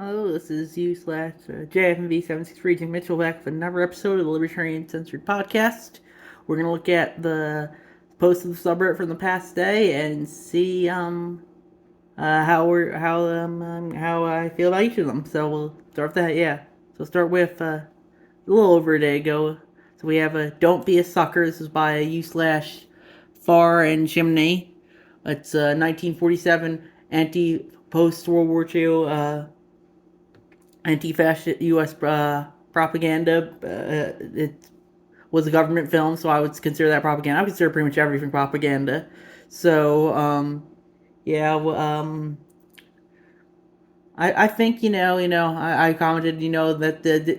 Hello, this is you slash JFMV76 Regent Mitchell back with another episode of the Libertarian Uncensored podcast. We're gonna look at the post of the subreddit from the past day and see how I feel about each of them. So we'll start with that. Yeah. So start with a little over a day ago. So we have a "Don't Be a Sucker." This is by you slash Far and Chimney. It's 1947 anti post World War II anti-fascist U.S. Propaganda. It was a government film, so I would consider that propaganda. I would consider pretty much everything propaganda. So, yeah, I think I commented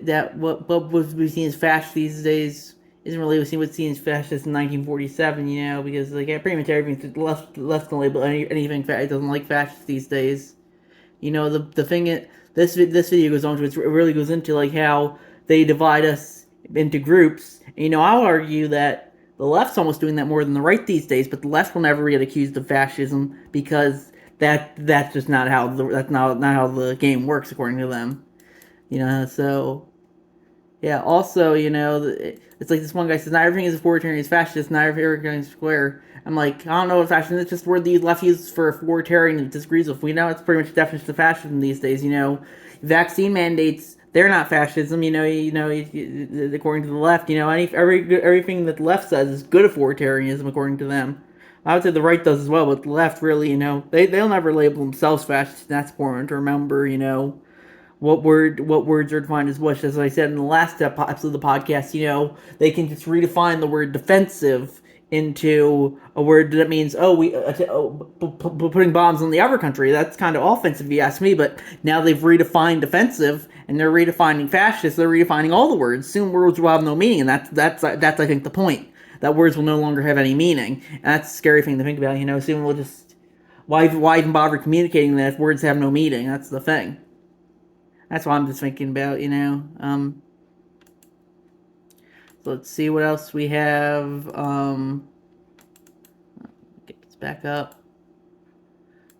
that what was we seen as fascist these days isn't really what's seen as fascist in 1947. Because like pretty much everything's less than label anything. It doesn't like fascist these days. The thing is, this video goes on to it really goes into like how they divide us into groups. And, I'll argue that the left's almost doing that more than the right these days, but the left will never get accused of fascism because that's just not how the game works according to them. So yeah. Also, it's like this one guy says, "Not everything is authoritarian is fascist. Not everything is square." I'm like, I don't know if fascism is just a word the left uses for authoritarian and disagrees with. We know it's pretty much the definition of fascism these days. Vaccine mandates, they're not fascism. According to the left, everything that the left says is good authoritarianism according to them. I would say the right does as well, but the left really, they'll never label themselves fascist. And that's important to remember. What words are defined as what. As I said in the last episode of the podcast, they can just redefine the word defensive into a word that means putting bombs on the other country. That's kind of offensive if you ask me. But now they've redefined defensive and they're redefining fascist. They're redefining all the words. Soon words will have no meaning, and that's I think the point. That words will no longer have any meaning, and that's a scary thing to think about. Soon we'll just why even bother communicating that if words have no meaning? That's the thing. That's what I'm just thinking about. So let's see what else we have. Get this back up.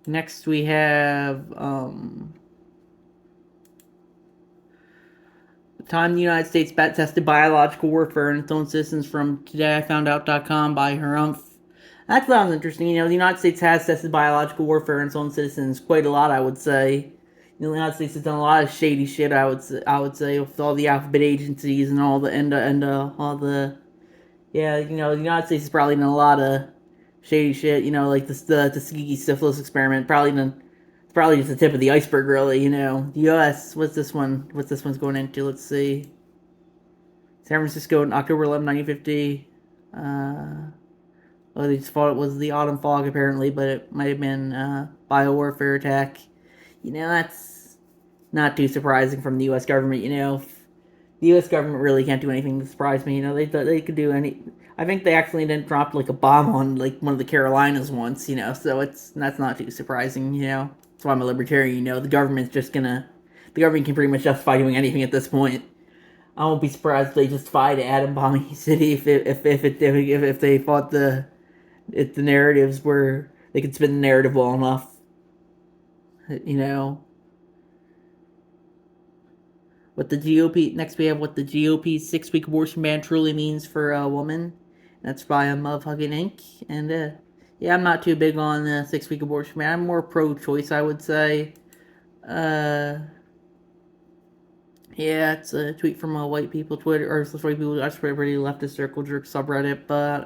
Next we have the time the United States tested biological warfare on its own citizens from todayifoundout.com by Harumph. That sounds interesting. The United States has tested biological warfare on its own citizens quite a lot, I would say. The United States has done a lot of shady shit. I would say with all the alphabet agencies and all the all the yeah. The United States has probably done a lot of shady shit. Like the Tuskegee syphilis experiment. It's probably just the tip of the iceberg, really. The U.S. What's this one? What's this one's going into? Let's see. San Francisco in October 11, 1950. Well, they just thought it was the autumn fog apparently, but it might have been biowarfare attack. That's not too surprising from the U.S. government. The U.S. government really can't do anything to surprise me. They could do any. I think they actually didn't drop like a bomb on like one of the Carolinas once. So that's not too surprising. That's why I'm a libertarian. The government can pretty much justify doing anything at this point. I won't be surprised if they justified atom bombing a city if they thought if the narratives were they could spin the narrative well enough. You know what the GOP next we have what the GOP's 6-week abortion ban truly means for a woman. That's by Motherfucking Inc. And yeah, I'm not too big on the 6-week abortion ban. I'm more pro-choice, I would say. Yeah, it's a tweet from a white people Twitter or white people. That's pretty leftist circle jerk subreddit, but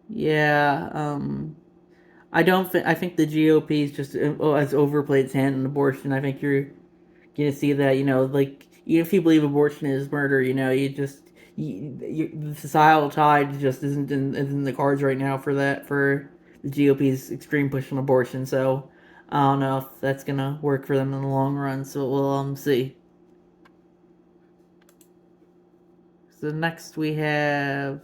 yeah, I don't think I think the GOP is just has overplayed its hand in abortion. I think you're gonna see that like even if you believe abortion is murder, the societal tide just isn't in the cards right now for the GOP's extreme push on abortion. So I don't know if that's gonna work for them in the long run. So we'll see. So next we have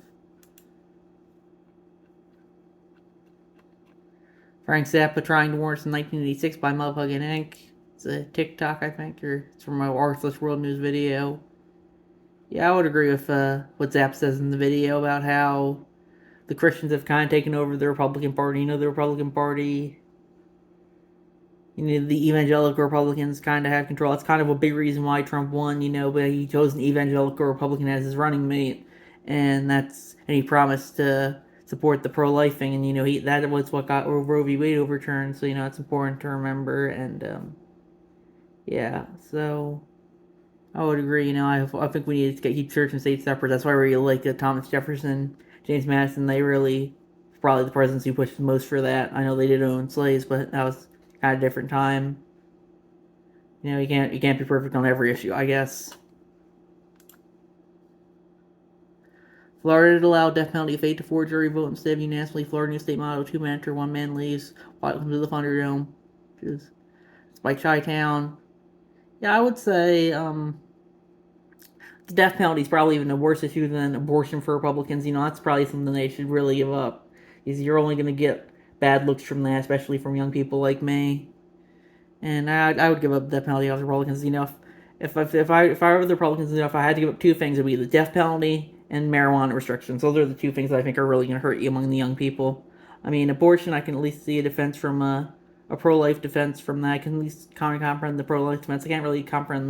Frank Zappa trying to warn us in 1986 by Motherfucking Inc. It's a TikTok, I think, or it's from a Arthless World News video. Yeah, I would agree with what Zappa says in the video about how the Christians have kind of taken over the Republican Party. The Republican Party The evangelical Republicans kind of have control. That's kind of a big reason why Trump won, but he chose an evangelical Republican as his running mate, and he promised to support the pro-life thing, and that was what got Roe v. Wade overturned. So it's important to remember, and yeah, so I would agree. I think we need to keep church and state separate. That's why we like Thomas Jefferson, James Madison. They really probably the presidents who pushed the most for that. I know they did own slaves, but that was kind of a different time. You can't be perfect on every issue, I guess. Florida to allow death penalty if 8 to 4 jury vote instead of unanimously. Florida new state motto: 2 men enter, 1 man leaves. Welcome to the Thunderdome. It's by Chi-Town. Yeah, I would say the death penalty is probably even a worse issue than abortion for Republicans. That's probably something they should really give up. Because you're only going to get bad looks from that, especially from young people like me. And I would give up the death penalty of the Republicans. If I were the Republicans, if I had to give up two things, it would be the death penalty and marijuana restrictions. Those are the two things that I think are really going to hurt you among the young people. I mean, abortion, I can at least see a defense from a pro-life defense from that. I can at least comprehend the pro-life defense. I can't really comprehend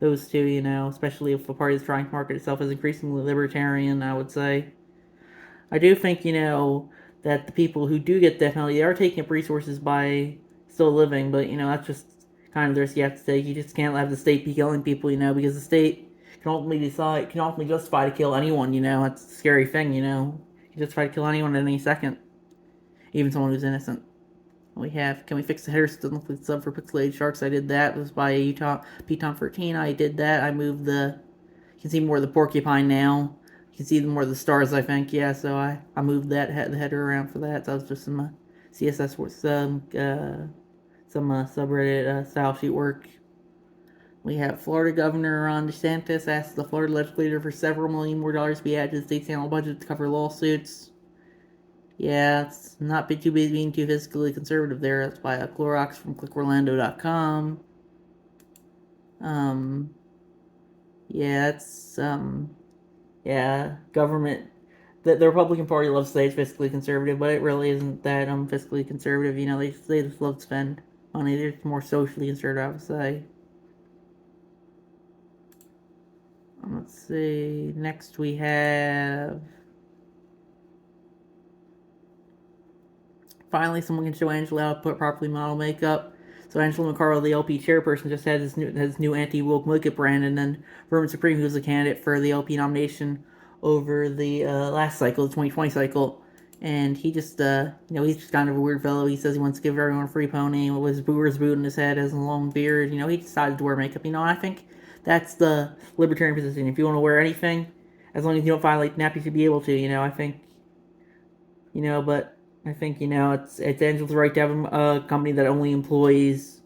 those two. Especially if the party is trying to market itself as increasingly libertarian. I would say. I do think, that the people who do get death penalty, they are taking up resources by still living, but, that's just kind of the risk you have to take. You just can't have the state be killing people, because the state can ultimately justify to kill anyone, That's a scary thing, You can justify to kill anyone at any second, even someone who's innocent. Can we fix the header system with sub for pixelated sharks? I did that. It was by Utah P-Tom 13. I did that. I moved you can see more of the porcupine now. You can see more of the stars, I think. Yeah, so I moved the header around for that. So that was just some CSS with some subreddit style sheet work. We have Florida Governor Ron DeSantis asked the Florida legislature for several million more dollars to be added to the state's annual budget to cover lawsuits. Yeah, it's not too busy being too fiscally conservative there. That's by Clorox from clickorlando.com. Yeah, government. The Republican Party loves to say it's fiscally conservative, but it really isn't that fiscally conservative. They just love to spend money. They're more socially conservative, I would say. Let's see. Next we have. Finally, someone can show Angela how to put properly model makeup. So Angela McCarroll, the LP chairperson, just had his new anti-woke makeup brand, and then Vermin Supreme, who was a candidate for the LP nomination over the last cycle, the 2020 cycle, and he just, he's just kind of a weird fellow. He says he wants to give everyone a free pony with his booer's boot in his head, has a long beard. He decided to wear makeup. And I think that's the libertarian position. If you want to wear anything, as long as you don't violate NAP, you should be able to. I think, but I think it's Angela's right to have a company that only employs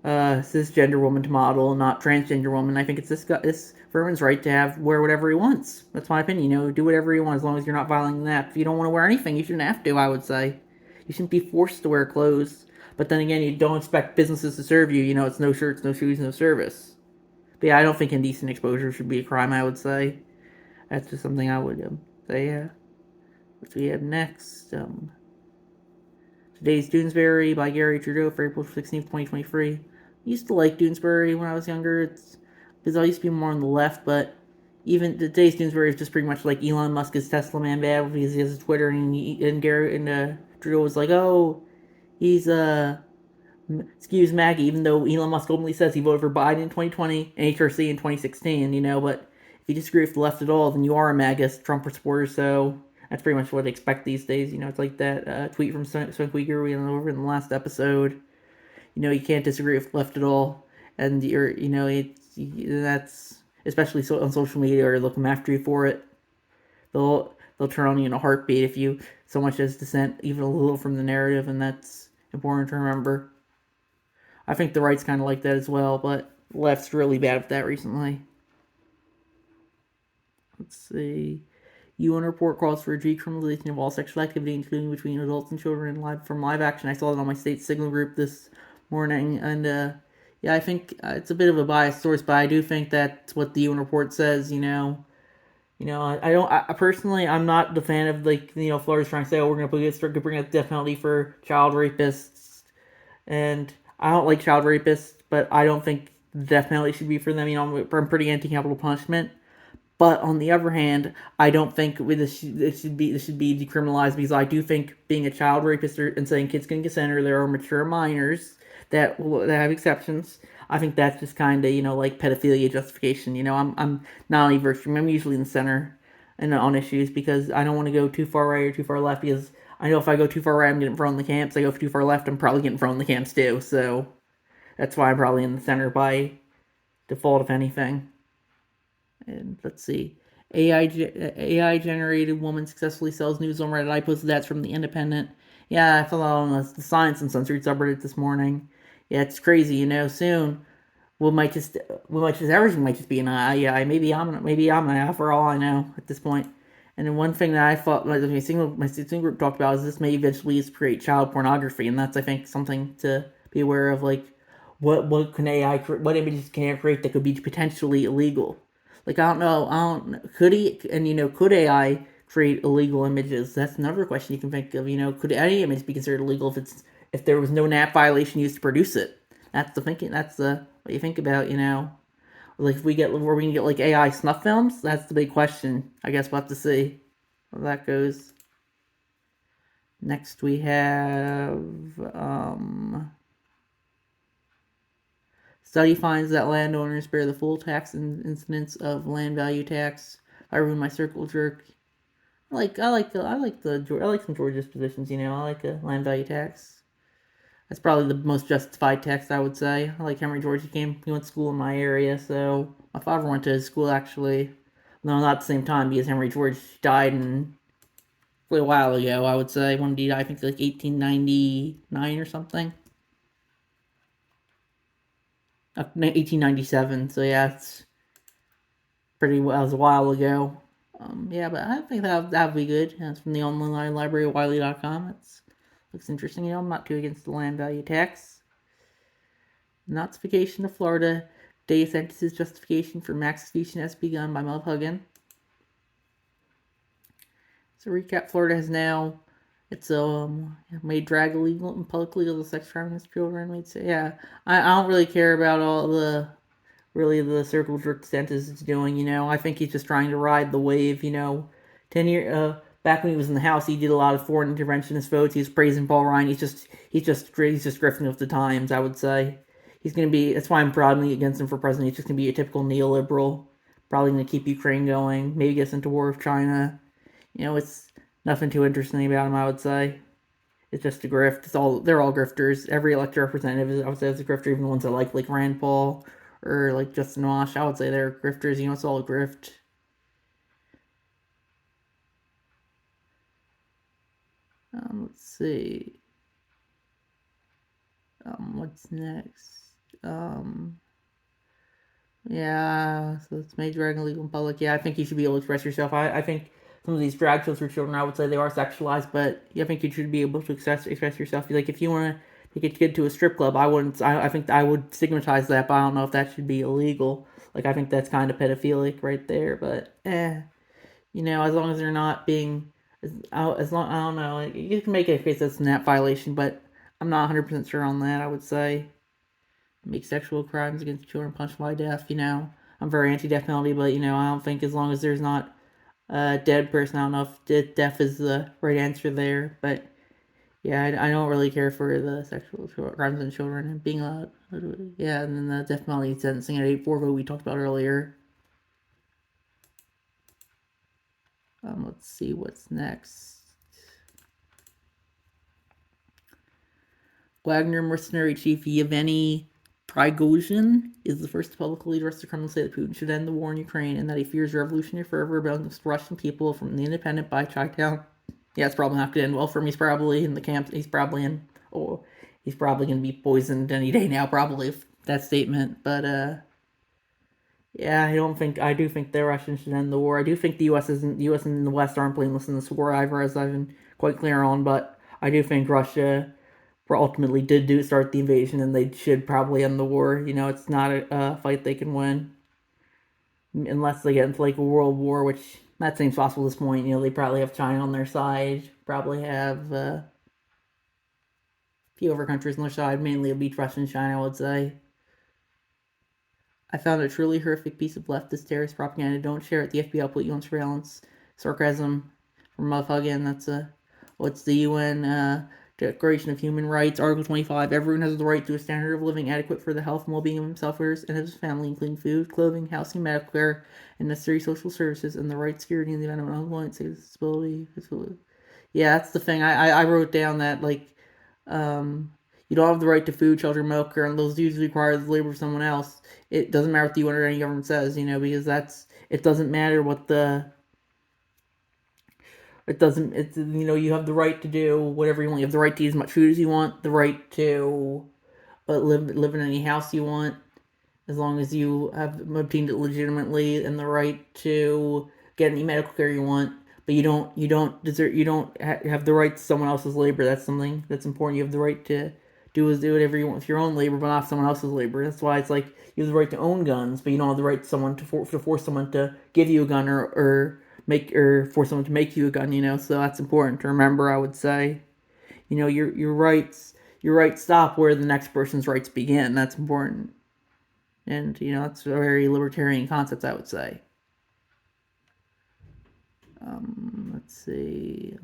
cisgender woman to model, not transgender woman. I think it's this Furman's right to wear whatever he wants. That's my opinion. Do whatever you want as long as you're not violating that. If you don't want to wear anything, you shouldn't have to. I would say you shouldn't be forced to wear clothes. But then again, you don't expect businesses to serve you. It's no shirts, no shoes, no service. But yeah, I don't think indecent exposure should be a crime. I would say that's just something I would say. Yeah. What do we have next? Today's Doonesbury by Gary Trudeau for April 16th, 2023. I used to like Doonesbury when I was younger. It's because I used to be more on the left, but even today's Doonesbury is just pretty much like Elon Musk's Tesla man bad because he has his Twitter and Gary and Trudeau was like, oh, he's excuse Maggie, even though Elon Musk openly says he voted for Biden in 2020 and HRC in 2016, but if you disagree with the left at all, then you are a MAGA Trump supporter, so that's pretty much what I expect these days. It's like that tweet from Sven Uyghur we went over in the last episode. You can't disagree with the left at all, and that's especially on social media, or they'll come after you for it. They'll turn on you in a heartbeat if you so much as dissent even a little from the narrative, and that's important to remember. I think the right's kind of like that as well, but the left's really bad at that recently. Let's see. UN report calls for a decriminalization of all sexual activity, including between adults and children, from live action. I saw it on my state signal group this morning, and yeah, I think it's a bit of a biased source, but I do think that's what the UN report says. I personally, I'm not the fan of Florida's trying to say, oh, we're going to bring out the death penalty for child rapists. And I don't like child rapists, but I don't think the death penalty should be for them. I'm pretty anti-capital punishment. But on the other hand, I don't think this should be decriminalized because I do think being a child rapist and saying kids can consent or there are mature minors that have exceptions. I think that's just kind of like pedophilia justification. I'm not only virtue. I'm usually in the center and on issues because I don't want to go too far right or too far left because I know if I go too far right, I'm getting thrown in the camps. I go too far left, I'm probably getting thrown in the camps too. So that's why I'm probably in the center by default, if anything. And let's see. AI generated woman successfully sells news on Reddit. I posted that's from the Independent. Yeah, I saw on the Science Uncensored subreddit this morning. Yeah, it's crazy. Soon we might just everything might just be an AI. Maybe I'm an AI for all I know at this point. And then one thing that I thought my single group talked about is this may eventually create child pornography, and that's I think something to be aware of. Like, what can AI what images can AI create that could be potentially illegal? Like I don't know, could AI create illegal images? That's another question you can think of. Could any image be considered illegal if there was no NAP violation used to produce it? That's the thinking. That's the what you think about. Like if we get where we can get like AI snuff films. That's the big question. I guess we'll have to see how that goes. Next we have study finds that landowners bear the full tax incidence of land value tax. I ruined my circle jerk. I like some Georgia's positions. I like a land value tax. That's probably the most justified tax I would say. I like Henry George. He went to school in my area, so my father went to his school actually. No, not at the same time because Henry George died a while ago. I would say when he died, I think like 1899 or something. 1897. So yeah, it's pretty well. It was a while ago. Yeah, but I think that'd be good. That's from the online library, Wiley.com. It looks interesting. I'm not too against the land value tax. Notification of Florida. DeSantis' justification for max execution has begun by Mel Huggin. So recap: Florida has now made drag illegal and public legal as sex crime against children. Yeah, I don't really care about all the circle jerk DeSantis is doing. I think he's just trying to ride the wave. 10 year back when he was in the House, he did a lot of foreign interventionist votes. He's praising Paul Ryan. He's just grifting with the times. I would say he's gonna be. That's why I'm proudly against him for president. He's just gonna be a typical neoliberal. Probably gonna keep Ukraine going. Maybe gets into war with China. It's nothing too interesting about him. I would say it's just a grift. They're all grifters. Every elected representative I would say is a grifter. Even the ones that like Rand Paul or like Justin Wash, I would say they're grifters. It's all a grift. Let's see. What's next? Yeah, so it's made drag illegal in public. Yeah, I think you should be able to express yourself. I think some of these drag shows for children, I would say they are sexualized, but yeah, I think you should be able to express yourself. Like if you want to take a kid to a strip club, I wouldn't. I think I would stigmatize that, but I don't know if that should be illegal. Like I think that's kind of pedophilic right there. But as long as they're not being, as long I don't know, like, you can make a case that's a NAP violation, but I'm not 100% sure on that. I would say make sexual crimes against children punishable by death. I'm very anti-death penalty, but I don't think as long as there's not a dead person, I don't know if death is the right answer there. But yeah, I don't really care for the sexual crimes on children and being allowed. Yeah, and then the death penalty sentencing at 8-4 vote we talked about earlier. Let's see what's next. Wagner mercenary chief Yevgeny Prigozhin is the first to publicly address the Kremlin, say that Putin should end the war in Ukraine and that he fears revolutionary fervor against Russian people from the independent by Chi-town. Yeah, it's probably not going to end well for him. He's probably in the camp. He's probably going to be poisoned any day now, probably, that statement. But yeah, I do think the Russians should end the war. I do think the U.S. and the West aren't blameless in this war either, as I've been quite clear on. But I do think Russia ultimately did start the invasion, and they should probably end the war. It's not a fight they can win unless they get into like a world war, which that seems possible at this point. They probably have China on their side, probably have few other countries on their side, mainly a beach Russia and China, I would say. I found a truly horrific piece of leftist terrorist propaganda. Don't share it. The FBI will put you on surveillance. Sarcasm from Motherfucking. That's what's the UN Declaration of Human Rights, Article 25. Everyone has the right to a standard of living adequate for the health and well-being of himself and his family, including food, clothing, housing, medical care, and necessary social services, and the right to security in the event of unemployment, disability. Yeah, that's the thing. I wrote down that, like, um, you don't have the right to food, shelter, milk, or those usually require the labor of someone else. It doesn't matter what the UN or any government says, because it doesn't matter what it doesn't, it's, you have the right to do whatever you want. You have the right to eat as much food as you want, the right to live in any house you want, as long as you have obtained it legitimately, and the right to get any medical care you want. But you don't have the right to someone else's labor. That's something that's important. You have the right to do whatever you want with your own labor, but not someone else's labor. That's why it's like you have the right to own guns, but you don't have the right to someone to force someone to give you a gun, or force someone to make you a gun. So that's important to remember, I would say. Your rights stop where the next person's rights begin. That's important. And, that's a very libertarian concept, I would say. Let's see.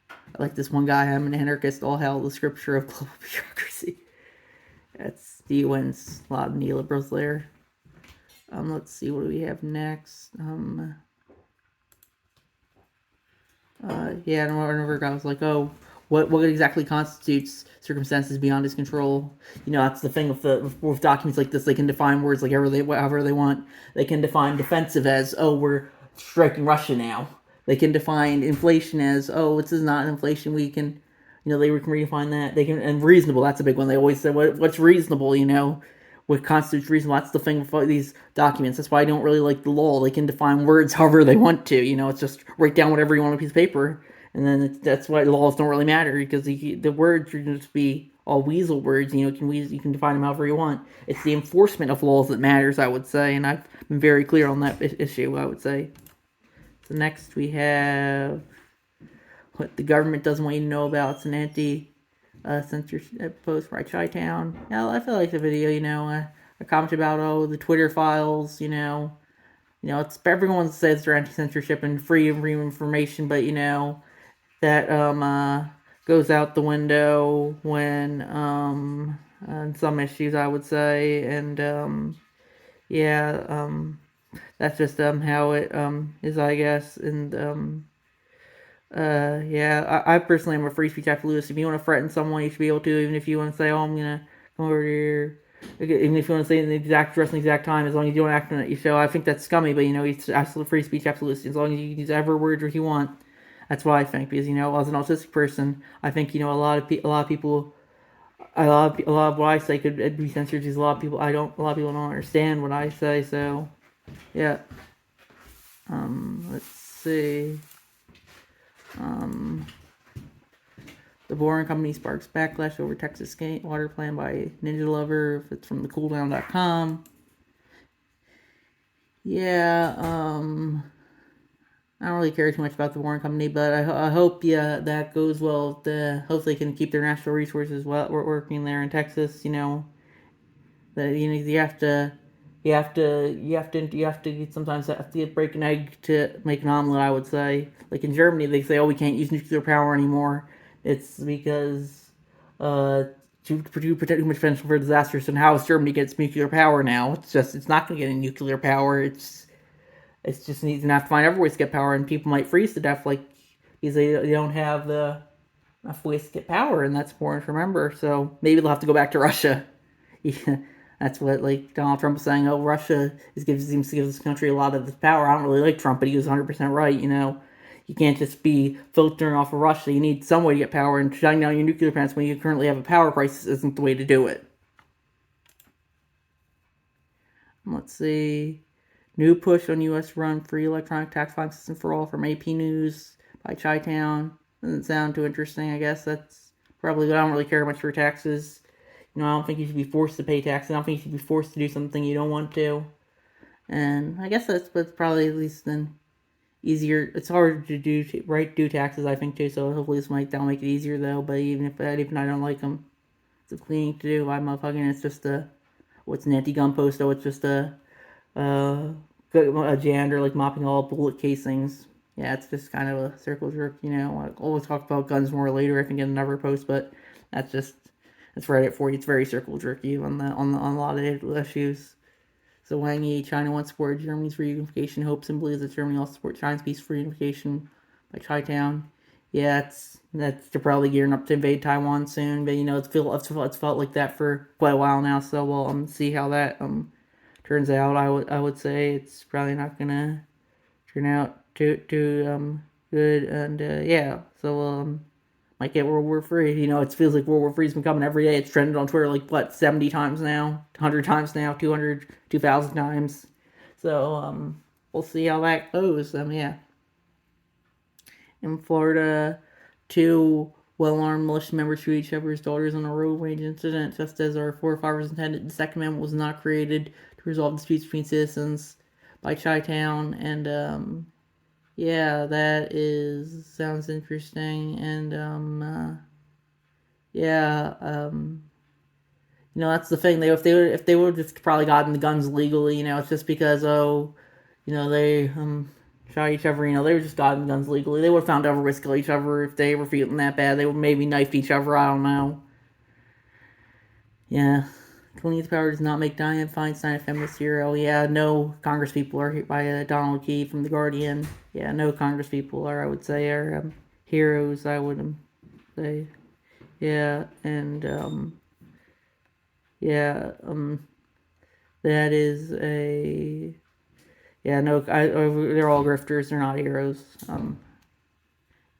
I like this one guy. I'm an anarchist. All hell, the scripture of global bureaucracy. That's the UN's a lot of neoliberals there. Let's see. What do we have next? Yeah, and another guy was like, oh, what exactly constitutes circumstances beyond his control? That's the thing with documents like this. They can define words like however they want. They can define defensive as, oh, we're striking Russia now. They can define inflation as, oh, this is not inflation. We can, they can redefine that. They can, and reasonable. That's a big one. They always say, what's reasonable? What constitutes reasonable. That's the thing with these documents. That's why I don't really like the law. They can define words however they want to. It's just write down whatever you want on a piece of paper, and then that's why laws don't really matter, because the words should just be all weasel words. You can define them however you want. It's the enforcement of laws that matters, I would say, and I've been very clear on that issue, I would say. So next we have what the government doesn't want you to know about. It's an censorship post by Chi-Town. Yeah, I feel like the video. I commented about the Twitter files. It's everyone says they're anti-censorship and free information, but that goes out the window when on some issues, I would say, and yeah, that's just how it is, I guess, and yeah, I personally am a free speech absolutist. If you want to threaten someone, you should be able to, even if you want to say, oh, I'm gonna come over here, even if you want to say in the exact address and the exact time, as long as you don't act on it, you show. I think that's scummy, but it's absolute free speech absolutist. As long as you use whatever words you want. That's what I think, because as an autistic person, I think a lot of people, a lot of what I say could be censored, because a lot of people don't understand what I say. So yeah, let's see. The Boring Company sparks backlash over Texas skate water plan by Ninja Lover. It's from thecooldown.com. Yeah, I don't really care too much about the Boring Company, but I hope that goes well. Hopefully, they can keep their natural resources working there in Texas. That you sometimes have to break an egg to make an omelet, I would say. Like in Germany, they say, oh, we can't use nuclear power anymore. It's because to protect too much potential for disasters. And how is Germany gets nuclear power now? It's not going to get any nuclear power. It's just needs to have to find other ways to get power, and people might freeze to death, because they don't have enough ways to get power, and that's important to remember. So maybe they'll have to go back to Russia. Yeah, that's what Donald Trump was saying. Oh, Russia seems to give this country a lot of this power. I don't really like Trump, but he was 100% right. You can't just be filtering off of Russia. You need some way to get power, and shutting down your nuclear plants when you currently have a power crisis isn't the way to do it. Let's see. New push on U.S. run free electronic tax filing system for all from AP News by Chi-Town. Doesn't sound too interesting. I guess that's probably good. I don't really care much for taxes. I don't think you should be forced to pay taxes. I don't think you should be forced to do something you don't want to. And I guess that's probably, at least in easier. It's hard to do taxes, I think, too. So hopefully that'll make it easier though. But even I don't like them, it's a cleaning to do. I'm motherfucking. It's just what's an anti-gun post though. It's just uh, a janitor like mopping all bullet casings. Yeah, it's just kind of a circle jerk, We'll talk about guns more later, I think, in another post, but that's just that's Reddit for you. It's very circle jerky on a lot of issues. So Wang Yi, China once supported Germany's reunification hopes and believes that Germany also supports China's peaceful reunification by Chi-town. Yeah, they're probably gearing up to invade Taiwan soon, but it's felt like that for quite a while now. So we'll see how that turns out. I would say it's probably not gonna turn out too good, and yeah. So might get World War Three. It feels like World War Three's been coming every day. It's trended on Twitter like what 70 times now, 100 times now, 200, 2,000 times. So we'll see how that goes. Yeah. In Florida, two well-armed militia members shoot each other's daughters in a road rage incident. Just as our forefathers intended, the Second Amendment was not created to resolve disputes between citizens by Chi-town, and yeah, that is sounds interesting, and yeah, that's the thing. If they would have just probably gotten the guns legally, it's just because they shot each other. They were just gotten guns legally. They would have found other ways to kill each other if they were feeling that bad. They would maybe knifed each other. I don't know. Yeah. 20th power does not make Dianne Feinstein a feminist hero. Yeah, no Congress people are hit by Donald Key from The Guardian. Yeah, no Congress people I would say, are heroes, I would say. Yeah, and, yeah, that is a... Yeah, no, they're all grifters. They're not heroes.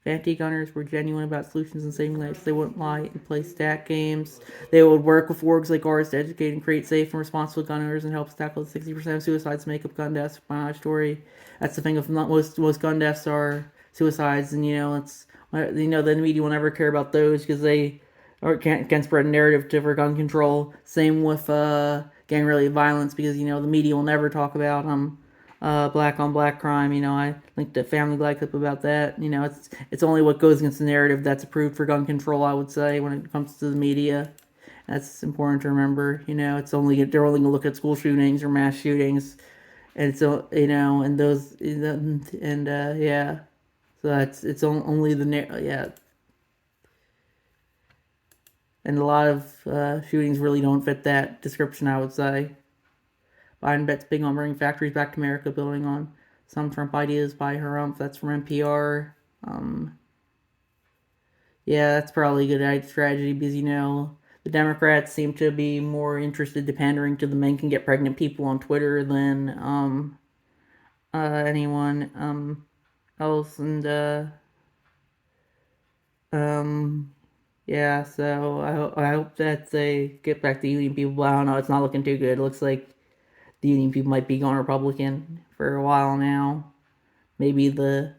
Anti-gunners were genuine about solutions and saving lives. They wouldn't lie and play stat games. They would work with orgs like ours to educate and create safe and responsible gun owners and help tackle the 60% of suicides make up gun deaths. My story. That's the thing. Of most gun deaths are suicides, and it's the media will never care about those because they can't spread a narrative for gun control. Same with gang-related violence because the media will never talk about black on black crime. I linked a Family Guy clip about that. It's only what goes against the narrative that's approved for gun control, I would say, when it comes to the media. That's important to remember. They're only gonna look at school shootings or mass shootings, and so and those and yeah. So it's only yeah. And a lot of shootings really don't fit that description, I would say. Biden bets big on bringing factories back to America, building on some Trump ideas by Harumph. That's from NPR. Yeah, that's probably a good strategy because, the Democrats seem to be more interested in pandering to the men can get pregnant people on Twitter than anyone else. And, yeah, so I hope that they get back to union people. But I don't know, it's not looking too good. It looks like the union people might be going Republican for a while now. Maybe the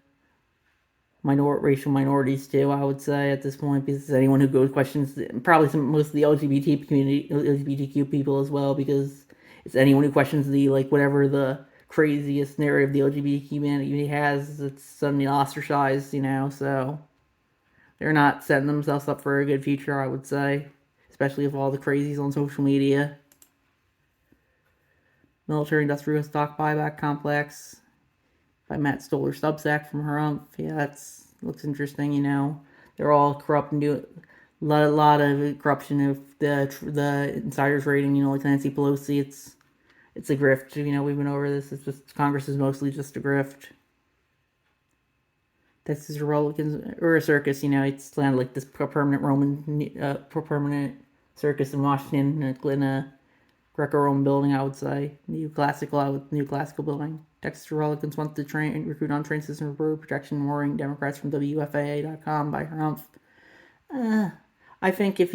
racial minorities too, I would say, at this point, because anyone who goes questions, probably most of the LGBT community, LGBTQ people as well, because it's anyone who questions whatever the craziest narrative the LGBT community has, it's suddenly ostracized, so they're not setting themselves up for a good future, I would say, especially with all the crazies on social media. Military industrial stock buyback complex by Matt Stoller Substack from Harumph. Yeah, that's looks interesting. They're all corrupt and do a lot of corruption of the insiders rating. Like Nancy Pelosi, it's a grift. We've been over this. It's just Congress is mostly just a grift. Texas Republicans or a circus. It's kind of like this permanent circus in Washington in a Greco-Roman building, I would say. New classical building. Texas Republicans want to recruit on-train system for protection, warring Democrats from WFAA.com by Harumph. I think if,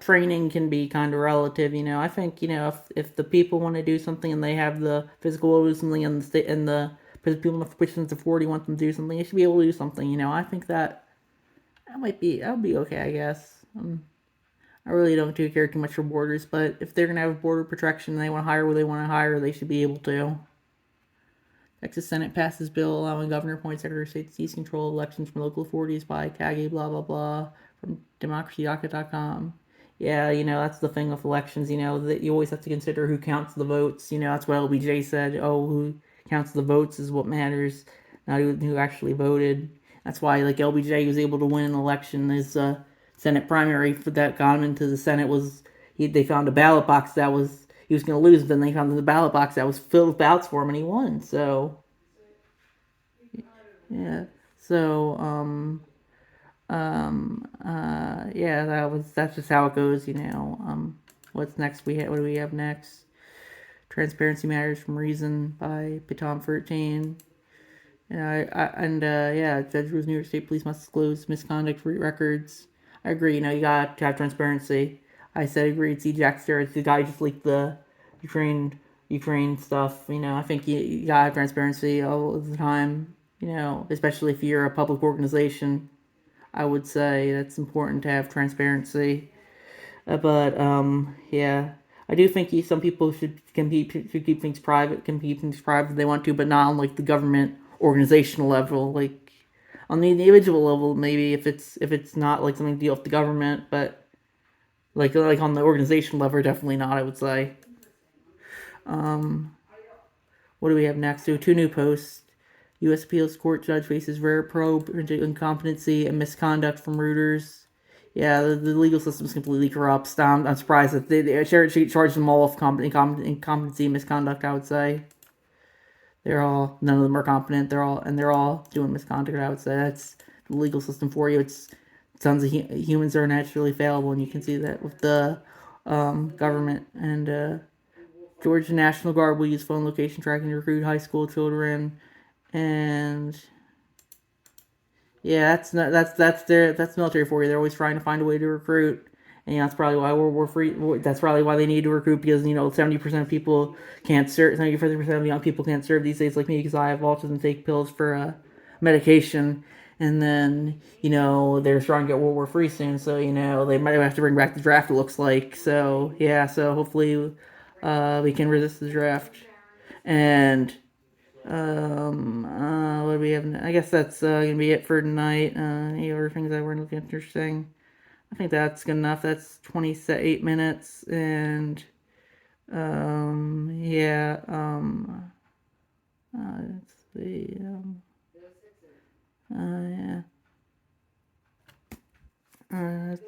training can be kind of relative, I think, if the people want to do something and they have the physical will do something and the state and the people in the positions of authority want them to do something, they should be able to do something, I think that would be okay, I guess. I really don't care too much for borders, but if they're going to have border protection and they want to hire where they want to hire, they should be able to. Texas Senate passes bill allowing governor appoint Secretary of State to seize control of elections from local authorities by Kagi, blah, blah, blah, from democracydocket.com. Yeah, that's the thing with elections, that you always have to consider who counts the votes. That's what LBJ said. Oh, who counts the votes is what matters, not who actually voted. That's why, like, LBJ was able to win an election. His Senate primary for that got him into the Senate was they found a ballot box that was he was going to lose, but then they found the ballot box that was filled with ballots for him, and he won. So yeah, so yeah, that's just how it goes. What's next? What do we have next? Transparency Matters from Reason by Pitom 13. Yeah, Judge rules New York State police must disclose misconduct records. I agree. You got to have transparency. I said agreed. See, Jack Starrett, the guy just leaked the Ukraine stuff. I think you gotta have transparency all the time. Especially if you're a public organization. I would say that's important to have transparency. But yeah, I do think some people should keep things private, can keep things private if they want to, but not on like the government organizational level. Like on the individual level, maybe if it's not like something to deal with the government, but like on the organizational level, definitely not. I would say. Um, what do we have next? So two new posts. U.S. Appeals Court judge faces rare probe into incompetency and misconduct from Reuters. Yeah, the legal system is completely corrupt. I'm surprised that they charged them all of incompetency and misconduct. I would say none of them are competent. They're all doing misconduct. I would say that's the legal system for you. It's tons of humans are naturally fallible, and you can see that with the government. And Georgia National Guard will use phone location tracking to recruit high school children. And yeah, that's military for you. They're always trying to find a way to recruit, and that's probably why we're free. That's probably why they need to recruit because 70% of people can't serve. 70% of young people can't serve these days, like me, because I have autism, take pills for medication, and then they're trying to get World War III soon, so they might have to bring back the draft. It looks like so. Yeah, so hopefully, we can resist the draft, and. What do we have? I guess that's gonna be it for tonight. Any other things that weren't looking interesting? I think that's good enough. That's 28 minutes, and yeah. Let's see. Yeah. Let's